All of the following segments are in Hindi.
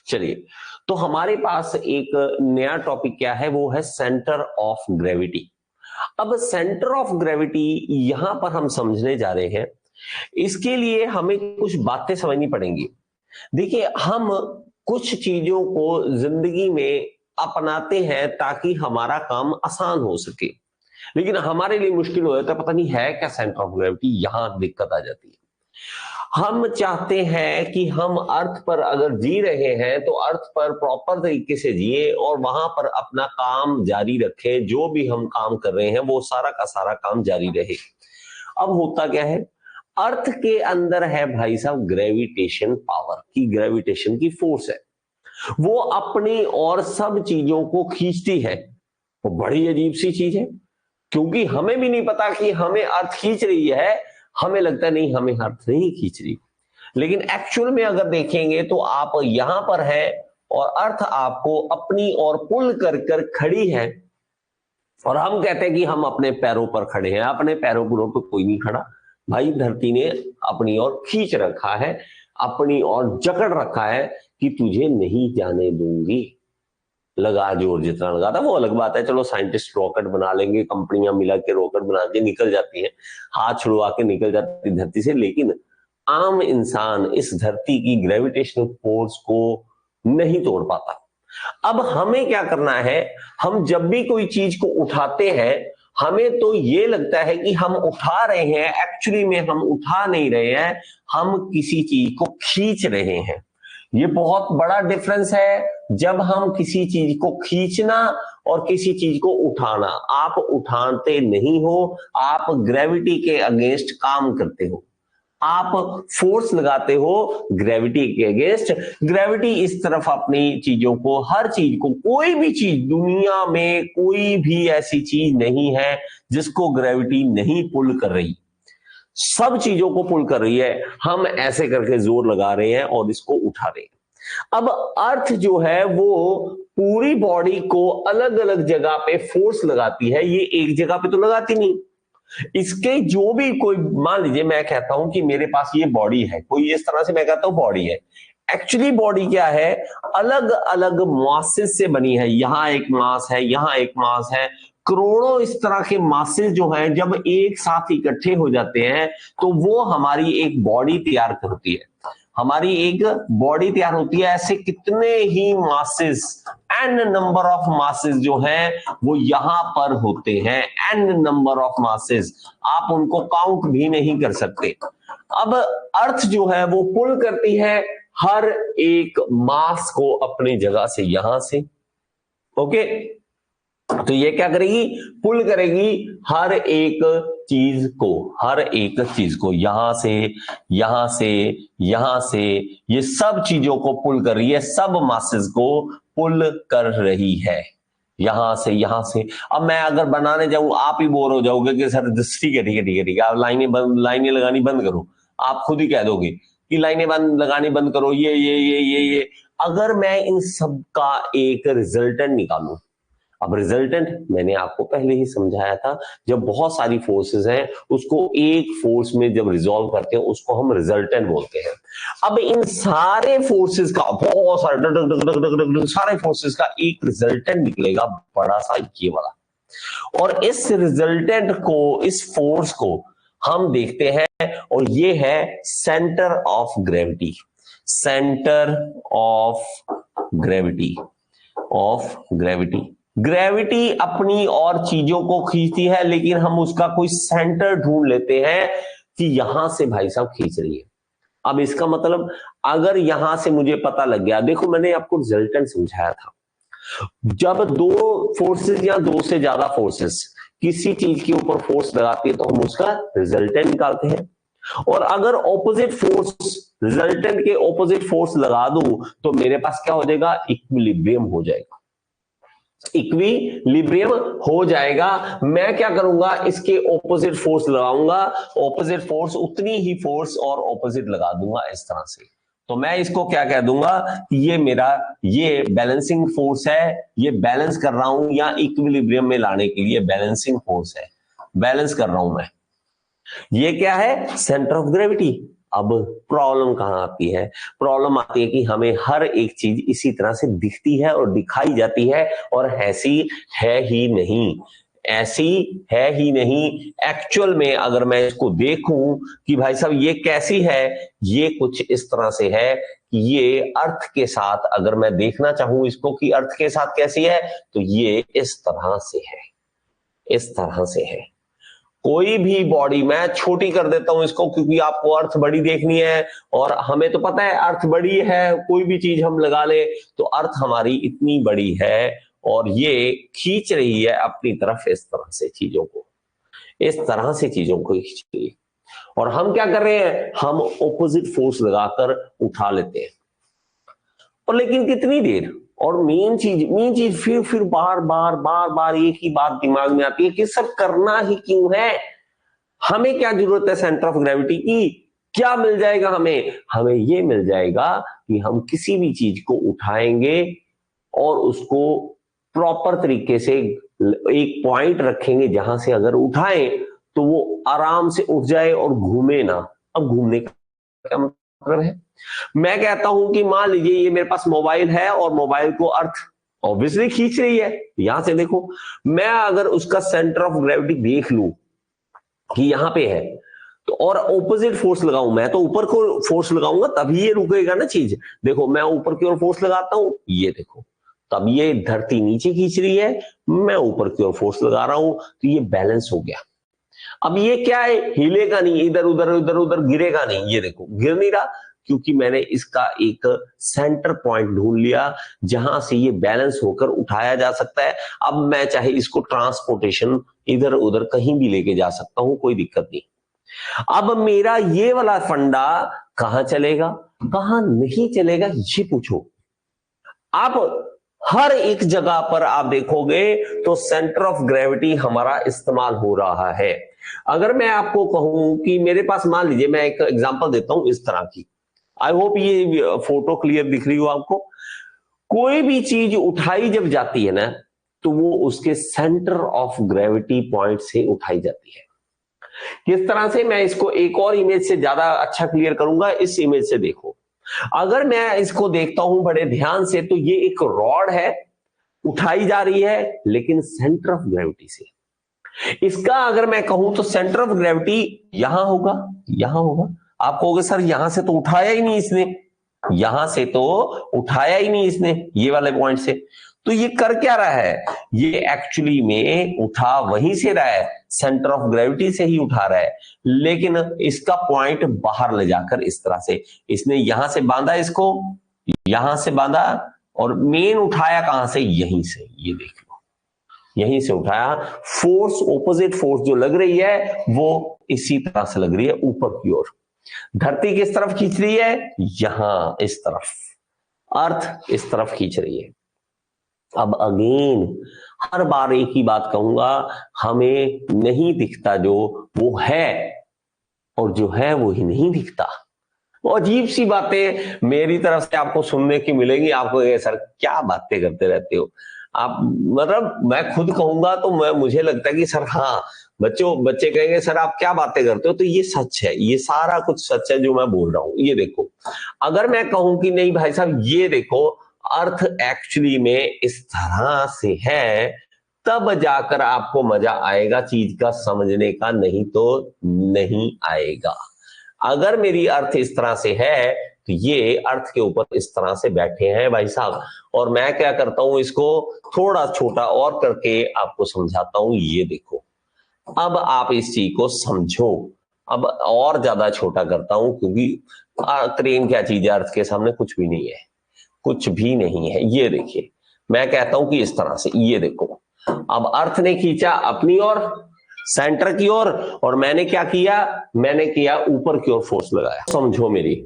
चलिए, तो हमारे पास एक नया टॉपिक क्या है, वो है सेंटर ऑफ ग्रेविटी। अब सेंटर ऑफ ग्रेविटी यहां पर हम समझने जा रहे हैं। इसके लिए हमें कुछ बातें समझनी पड़ेंगी। देखिए, हम कुछ चीजों को जिंदगी में अपनाते हैं ताकि हमारा काम आसान हो सके, लेकिन हमारे लिए मुश्किल हो जाता है, पता नहीं है क्या सेंटर ऑफ ग्रेविटी, यहां दिक्कत आ जाती है। हम चाहते हैं कि हम अर्थ पर अगर जी रहे हैं तो अर्थ पर प्रॉपर तरीके से जिए और वहां पर अपना काम जारी रखें, जो भी हम काम कर रहे हैं वो सारा का सारा काम जारी रहे। अब होता क्या है, अर्थ के अंदर है भाई साहब ग्रेविटेशन पावर की, ग्रेविटेशन की फोर्स है, वो अपनी और सब चीजों को खींचती है। वो बड़ी अजीब सी चीज है, क्योंकि हमें भी नहीं पता कि हमें अर्थ खींच रही है। हमें लगता है नहीं, हमें अर्थ नहीं खींच रही, लेकिन एक्चुअल में अगर देखेंगे तो आप यहां पर है और अर्थ आपको अपनी ओर पुल कर कर खड़ी है। और हम कहते हैं कि हम अपने पैरों पर खड़े हैं। अपने पैरों पर कोई नहीं खड़ा भाई, धरती ने अपनी ओर खींच रखा है, अपनी ओर जकड़ रखा है कि तुझे नहीं जाने दूंगी। लगा जोर जितना लगा था वो अलग बात है, चलो साइंटिस्ट रॉकेट बना लेंगे, कंपनियां मिला के रॉकेट बना के निकल जाती हैं, हाथ छुड़वा के निकल जाती धरती से, लेकिन आम इंसान इस धरती की ग्रेविटेशनल फोर्स को नहीं तोड़ पाता। अब हमें क्या करना है, हम जब भी कोई चीज को उठाते हैं, हमें तो ये लगता है कि हम उठा रहे हैं, एक्चुअली में हम उठा नहीं रहे हैं, हम किसी चीज को खींच रहे हैं। ये बहुत बड़ा डिफरेंस है। जब हम किसी चीज को खींचना और किसी चीज को उठाना, आप उठाते नहीं हो, आप ग्रेविटी के अगेंस्ट काम करते हो, आप फोर्स लगाते हो ग्रेविटी के अगेंस्ट। ग्रेविटी इस तरफ अपनी चीजों को, हर चीज को, कोई भी चीज दुनिया में कोई भी ऐसी चीज नहीं है जिसको ग्रेविटी नहीं पुल कर रही, सब चीजों को पुल कर रही है। हम ऐसे करके जोर लगा रहे हैं और इसको उठा रहे हैं। अब अर्थ जो है वो पूरी बॉडी को अलग अलग जगह पे फोर्स लगाती है, ये एक जगह पे तो लगाती नहीं। इसके जो भी कोई, मान लीजिए मैं कहता हूं कि मेरे पास ये बॉडी है, कोई इस तरह से मैं कहता हूं बॉडी है, एक्चुअली बॉडी क्या है, अलग अलग मासेस से बनी है। यहां एक मास है, यहां एक मास है, करोड़ों इस तरह के मासेस जो हैं जब एक साथ इकट्ठे हो जाते हैं तो वो हमारी एक बॉडी तैयार करती है। हमारी एक बॉडी तैयार होती है। ऐसे कितने ही masses, n number of masses जो हैं वो यहां पर होते हैं, एन नंबर ऑफ मासेस, आप उनको काउंट भी नहीं कर सकते। अब अर्थ जो है वो पुल करती है हर एक मास को अपनी जगह से, यहां से, ओके। तो ये क्या करेगी, पुल करेगी हर एक चीज को, हर एक चीज को यहां से, यहां से, यहां से, ये सब चीजों को पुल कर रही है, सब मासेस को पुल कर रही है यहां से, यहां से। अब मैं अगर बनाने जाऊं, आप ही बोर हो जाओगे कि सर ठीक है ठीक है ठीक है ठीक है, आप लाइनें लगानी बंद करो। आप खुद ही कह दोगे कि लाइनें लगानी बंद करो, ये। अगर मैं इन सब का एक रिजल्टेंट निकालूं, अब रिजल्टेंट मैंने आपको पहले ही समझाया था, जब बहुत सारी फोर्सेस हैं उसको एक फोर्स में जब रिजॉल्व करते हैं उसको हम रिजल्टेंट बोलते हैं। अब इन सारे फोर्सेस का, बहुत सारे सारे फोर्सेस का एक रिजल्टेंट निकलेगा, बड़ा सा ये वाला। और इस रिजल्टेंट को, इस फोर्स को हम देखते हैं और ये है centre of gravity. Centre of gravity, of gravity. Gravity अपनी और चीजों को खींचती है, लेकिन हम उसका कोई सेंटर ढूंढ लेते हैं कि यहां से भाई साहब खींच रही है। अब इसका मतलब, अगर यहां से मुझे पता लग गया, देखो मैंने आपको रिजल्टेंट समझाया था, जब दो फोर्सेस या दो से ज्यादा फोर्सेस किसी चीज के ऊपर फोर्स लगाती है तो हम उसका रिजल्टेंट निकालते हैं। और अगर ऑपोजिट फोर्स, रिजल्टेंट के ऑपोजिट फोर्स लगा दूं तो मेरे पास क्या हो जाएगा, इक्विलिब्रियम हो जाएगा, इक्विलिब्रियम हो जाएगा। मैं क्या करूंगा, इसके ऑपोजिट फोर्स लगाऊंगा, ऑपोजिट फोर्स, उतनी ही फोर्स और ऑपोजिट लगा दूंगा इस तरह से। तो मैं इसको क्या कह दूंगा, ये मेरा, ये बैलेंसिंग फोर्स है, ये बैलेंस कर रहा हूं, या इक्विलिब्रियम में लाने के लिए बैलेंसिंग फोर्स है, बैलेंस कर रहा हूं मैं। ये क्या है, सेंटर ऑफ ग्रेविटी। अब प्रॉब्लम कहाँ आती है? प्रॉब्लम आती है कि हमें हर एक चीज इसी तरह से दिखती है और दिखाई जाती है, और ऐसी है ही नहीं, ऐसी है ही नहीं। एक्चुअल में अगर मैं इसको देखूं कि भाई साहब ये कैसी है, ये कुछ इस तरह से है कि ये अर्थ के साथ, अगर मैं देखना चाहूं इसको कि अर्थ के साथ कैसी है, तो ये इस तरह से है, इस तरह से है। कोई भी बॉडी, मैं छोटी कर देता हूं इसको क्योंकि आपको अर्थ बड़ी देखनी है, और हमें तो पता है अर्थ बड़ी है, कोई भी चीज हम लगा ले तो अर्थ हमारी इतनी बड़ी है, और ये खींच रही है अपनी तरफ इस तरह से चीजों को, इस तरह से चीजों को खींच रही है, और हम क्या कर रहे हैं, हम ऑपोजिट फोर्स लगाकर उठा लेते हैं। और लेकिन कितनी देर? और मेन चीज फिर बार बार बार बार एक ही बात दिमाग में आती है कि सब करना ही क्यों है? हमें क्या जरूरत है सेंटर ऑफ ग्रेविटी की? क्या मिल जाएगा हमें? हमें ये मिल जाएगा कि हम किसी भी चीज को उठाएंगे और उसको प्रॉपर तरीके से एक पॉइंट रखेंगे जहां से अगर उठाएं तो वो आराम से उठ जाए और घूमे ना। अब घूमने का क्या मतलब है? मैं कहता हूं कि मान लीजिए ये मेरे पास मोबाइल है और मोबाइल को अर्थ ऑब्वियसली खींच रही है, यहां से देखो, मैं अगर उसका सेंटर ऑफ ग्रेविटी देख लूं कि यहां पे है, तो और ऑपोजिट फोर्स लगाऊं, मैं तो ऊपर को फोर्स लगाऊंगा तभी ये रुकेगा ना चीज। देखो मैं ऊपर की ओर फोर्स लगाता हूं, ये देखो, तब ये धरती नीचे खींच रही है, मैं ऊपर की ओर फोर्स लगा रहा हूं, तो ये बैलेंस हो गया। अब ये क्या है, हिलेगा नहीं, इधर उधर इधर उधर गिरेगा नहीं, ये देखो गिर नहीं रहा, क्योंकि मैंने इसका एक सेंटर पॉइंट ढूंढ लिया जहां से ये बैलेंस होकर उठाया जा सकता है। अब मैं चाहे इसको ट्रांसपोर्टेशन इधर उधर कहीं भी लेके जा सकता हूं, कोई दिक्कत नहीं। अब मेरा ये वाला फंडा कहां चलेगा, कहां नहीं चलेगा, ये पूछो। आप हर एक जगह पर आप देखोगे तो सेंटर ऑफ ग्रेविटी हमारा इस्तेमाल हो रहा है। अगर मैं आपको कहूं कि मेरे पास, मान लीजिए मैं एक एग्जांपल देता हूं इस तरह की, आई होप ये फोटो क्लियर दिख रही हो आपको। कोई भी चीज उठाई जब जाती है ना, तो वो उसके सेंटर ऑफ ग्रेविटी पॉइंट से उठाई जाती है। किस तरह से, मैं इसको एक और इमेज से ज्यादा अच्छा क्लियर करूंगा, इस इमेज से देखो। अगर मैं इसको देखता हूं बड़े ध्यान से, तो ये एक रॉड है, उठाई जा रही है लेकिन सेंटर ऑफ ग्रेविटी से। इसका अगर मैं कहूं तो सेंटर ऑफ ग्रेविटी यहां होगा, यहां होगा। आप कहोगे सर यहां से तो उठाया ही नहीं इसने, यहां से तो उठाया ही नहीं इसने, ये वाले पॉइंट से। तो ये कर क्या रहा है, ये एक्चुअली में उठा वहीं से रहा है, सेंटर ऑफ ग्रेविटी से ही उठा रहा है, लेकिन इसका पॉइंट बाहर ले जाकर इस तरह से इसने यहां से बांधा, इसको यहां से बांधा, और मेन उठाया कहां से, यहीं से, ये देख लो, यहीं से उठाया। फोर्स, ऑपोजिट फोर्स जो लग रही है वो इसी तरह से लग रही है ऊपर की ओर। धरती किस तरफ खींच रही है, यहां इस तरफ, अर्थ इस तरफ खींच रही है। अब अगेन हर बार एक ही बात कहूंगा, हमें नहीं दिखता जो वो है, और जो है वो ही नहीं दिखता। अजीब सी बातें मेरी तरफ से आपको सुनने की मिलेंगी, आपको सर क्या बातें करते रहते हो आप, मतलब मैं खुद कहूंगा तो मुझे लगता है कि सर हाँ, बच्चे कहेंगे सर आप क्या बातें करते हो, तो ये सच है, ये सारा कुछ सच है जो मैं बोल रहा हूं। ये देखो, अगर मैं कहूं कि नहीं भाई साहब ये देखो अर्थ एक्चुअली में इस तरह से है, तब जाकर आपको मजा आएगा चीज का समझने का, नहीं तो नहीं आएगा। अगर मेरी अर्थ इस तरह से है तो ये अर्थ के ऊपर इस तरह से बैठे हैं भाई साहब, और मैं क्या करता हूं, इसको थोड़ा छोटा और करके आपको समझाता हूं। ये देखो, अब आप इस चीज को समझो, अब और ज्यादा छोटा करता हूं क्योंकि क्रेन क्या चीज है, अर्थ के सामने कुछ भी नहीं है, कुछ भी नहीं है। ये देखिए, मैं कहता हूं कि इस तरह से, ये देखो, अब अर्थ ने खींचा अपनी ओर, सेंटर की ओर, और मैंने क्या किया, मैंने किया ऊपर की ओर फोर्स लगाया। समझो मेरी,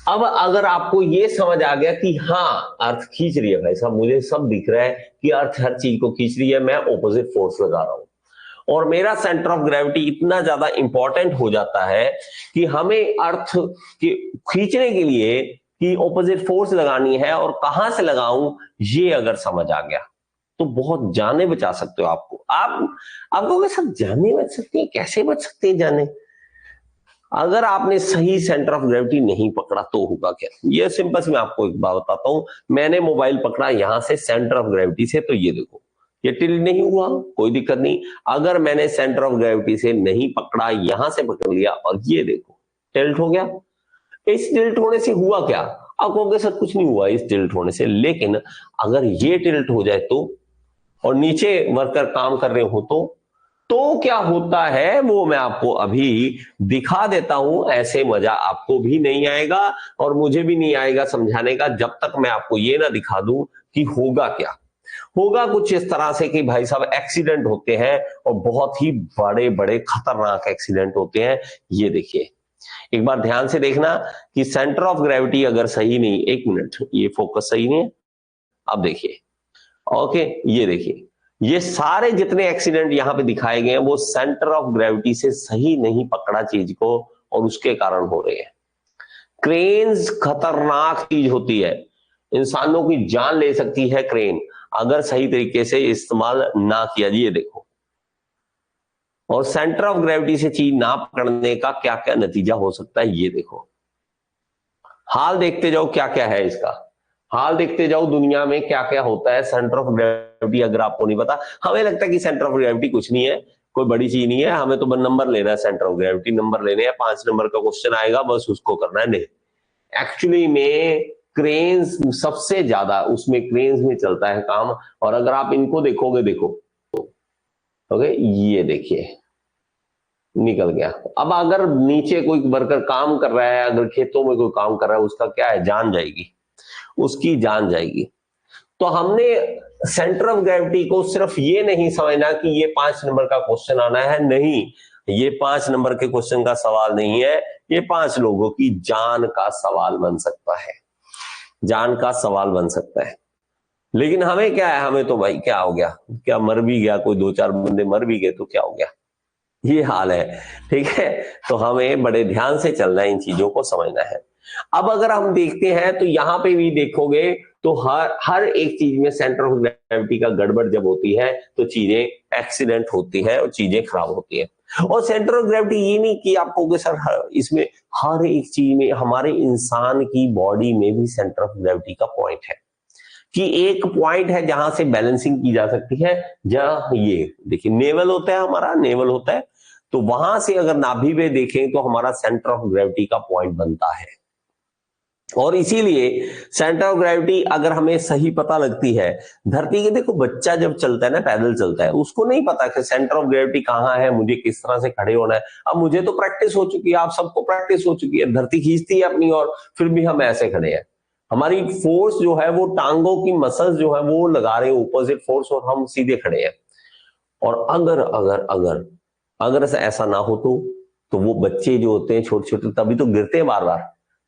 अब अगर आपको ये समझ आ गया कि हाँ अर्थ खींच रही है भाई साहब, मुझे सब दिख रहा है कि अर्थ हर चीज को खींच रही है, मैं ऑपोजिट फोर्स लगा रहा हूं, और मेरा सेंटर ऑफ ग्रेविटी इतना ज्यादा इंपॉर्टेंट हो जाता है कि हमें अर्थ के खींचने के लिए कि ऑपोजिट फोर्स लगानी है और कहां से लगाऊं, ये अगर समझ आ गया तो बहुत जाने बचा सकते हो। आपको सब जाने बच सकती है, कैसे बच सकती है जाने? अगर आपने सही सेंटर ऑफ ग्रेविटी नहीं पकड़ा तो होगा क्या? ये सिंपल से मैं आपको एक बात बताता हूं। मैंने मोबाइल पकड़ा यहां से सेंटर ऑफ ग्रेविटी से, तो ये देखो ये टिल्ट नहीं हुआ, कोई दिक्कत नहीं। अगर मैंने सेंटर ऑफ ग्रेविटी से नहीं पकड़ा, यहां से पकड़ लिया और ये देखो टिल्ट हो गया। इस टिल्ट होने से हुआ क्या? आप कहोगे सर कुछ नहीं हुआ इस टिल्ट होने से, लेकिन अगर ये टिल्ट हो जाए तो, और नीचे वर्कर काम कर रहे हो तो क्या होता है वो मैं आपको अभी दिखा देता हूं। ऐसे मजा आपको भी नहीं आएगा और मुझे भी नहीं आएगा समझाने का, जब तक मैं आपको ये ना दिखा दूं कि होगा क्या। होगा कुछ इस तरह से कि भाई साहब एक्सीडेंट होते हैं और बहुत ही बड़े बड़े खतरनाक एक्सीडेंट होते हैं। ये देखिए एक बार ध्यान से देखना कि सेंटर ऑफ ग्रेविटी अगर सही नहीं, एक मिनट ये फोकस सही नहीं है, अब देखिए ओके, ये देखिए ये सारे जितने एक्सीडेंट यहां पे दिखाए गए हैं वो सेंटर ऑफ ग्रेविटी से सही नहीं पकड़ा चीज को और उसके कारण हो रहे हैं। क्रेन्स खतरनाक चीज होती है, इंसानों की जान ले सकती है क्रेन अगर सही तरीके से इस्तेमाल ना किया। ये देखो, और सेंटर ऑफ ग्रेविटी से चीज ना पकड़ने का क्या क्या नतीजा हो सकता है ये देखो। हाल देखते जाओ क्या क्या है इसका, हाल देखते जाओ दुनिया में क्या क्या होता है सेंटर ऑफ ग्रेविटी। अगर आपको नहीं पता, हमें लगता है कि सेंटर ऑफ ग्रेविटी कुछ नहीं है, कोई बड़ी चीज नहीं है, हमें तो बस नंबर लेना है, सेंटर ऑफ ग्रेविटी नंबर लेने हैं, 5 नंबर का क्वेश्चन आएगा बस उसको करना है। नहीं, एक्चुअली में क्रेन्स सबसे ज्यादा उसमें क्रेन्स में चलता है काम। और अगर आप इनको देखोगे, देखो ओके ये देखिए निकल गया। अब अगर नीचे कोई वर्कर काम कर रहा है, अगर खेतों में कोई काम कर रहा है, उसका क्या है, जान जाएगी, उसकी जान जाएगी। तो हमने सेंटर ऑफ ग्रेविटी को सिर्फ ये नहीं समझना कि ये 5 नंबर का क्वेश्चन आना है, नहीं, ये 5 नंबर के क्वेश्चन का सवाल नहीं है, ये 5 लोगों की जान का सवाल बन सकता है, जान का सवाल बन सकता है। लेकिन हमें क्या है, हमें तो भाई क्या हो गया, क्या मर भी गया कोई, 2-4 बंदे मर भी गए तो क्या हो गया, ये हाल है। ठीक है, तो हमें बड़े ध्यान से चलना है, इन चीजों को समझना है। अब अगर हम देखते हैं तो यहां पे भी देखोगे तो हर एक चीज में सेंटर ऑफ ग्रेविटी का गड़बड़ जब होती है तो चीजें एक्सीडेंट होती है और चीजें खराब होती है। और सेंटर ऑफ ग्रेविटी ये नहीं कि आप कहोगे सर इसमें हर एक चीज में, हमारे इंसान की बॉडी में भी सेंटर ऑफ ग्रेविटी का पॉइंट है कि एक पॉइंट है जहां से बैलेंसिंग की जा सकती है। जहां ये देखिए नेवल होता है, हमारा नेवल होता है, तो वहां से अगर नाभि में देखें तो हमारा सेंटर ऑफ ग्रेविटी का पॉइंट बनता है। और इसीलिए सेंटर ऑफ ग्रेविटी अगर हमें सही पता लगती है, धरती के देखो बच्चा जब चलता है ना, पैदल चलता है, उसको नहीं पता कि सेंटर ऑफ ग्रेविटी कहां है, मुझे किस तरह से खड़े होना है। अब मुझे तो प्रैक्टिस हो चुकी है, आप सबको प्रैक्टिस हो चुकी है, धरती खींचती है अपनी और फिर भी हम ऐसे खड़े हैं। हमारी फोर्स जो है वो टांगों की मसल्स जो है वो लगा रहे हैं अपोजिट फोर्स और हम सीधे खड़े हैं। और अगर अगर अगर अगर ऐसा ना हो तो वो बच्चे जो होते हैं छोटे छोटे तभी तो गिरते हैं बार बार,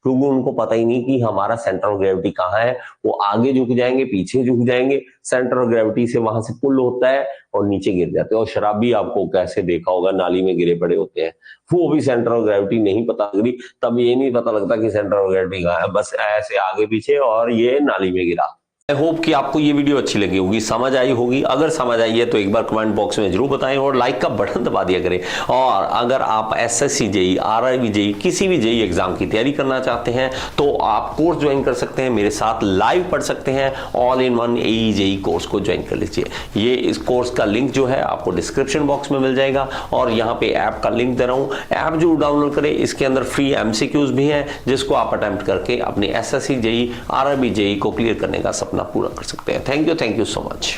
क्योंकि उनको पता ही नहीं कि हमारा सेंटर ऑफ ग्रेविटी कहाँ है। वो आगे झुक जाएंगे, पीछे झुक जाएंगे, सेंटर ऑफ ग्रेविटी से वहां से पुल होता है और नीचे गिर जाते हैं। और शराबी आपको कैसे देखा होगा, नाली में गिरे पड़े होते हैं, वो भी सेंटर ऑफ ग्रेविटी नहीं पता लगी, तब ये नहीं पता लगता कि सेंटर ऑफ ग्रेविटी कहाँ है, बस ऐसे आगे पीछे और ये नाली में गिरा। आई होप कि आपको ये वीडियो अच्छी लगी होगी, समझ आई होगी। अगर समझ आई है तो एक बार कमेंट बॉक्स में जरूर बताएं और लाइक का बटन दबा दिया करें। और अगर आप एसएससी जेई, आरआरबी जेई, किसी भी जेई एग्जाम की तैयारी करना चाहते हैं तो आप कोर्स ज्वाइन कर सकते हैं, मेरे साथ लाइव पढ़ सकते हैं। All in one AE JE course को ज्वाइन कर लीजिए। ये इस कोर्स का लिंक जो है आपको डिस्क्रिप्शन बॉक्स में मिल जाएगा और यहाँ पे ऐप का लिंक दे रहा हूँ, ऐप जरूर डाउनलोड करें। इसके अंदर फ्री एमसीक्यूज भी हैं जिसको आप अटेम्प्ट करके अपने एसएससी जेई, आरआरबी जेई को क्लियर करने का सपना पूरा कर सकते हैं। Thank you so much.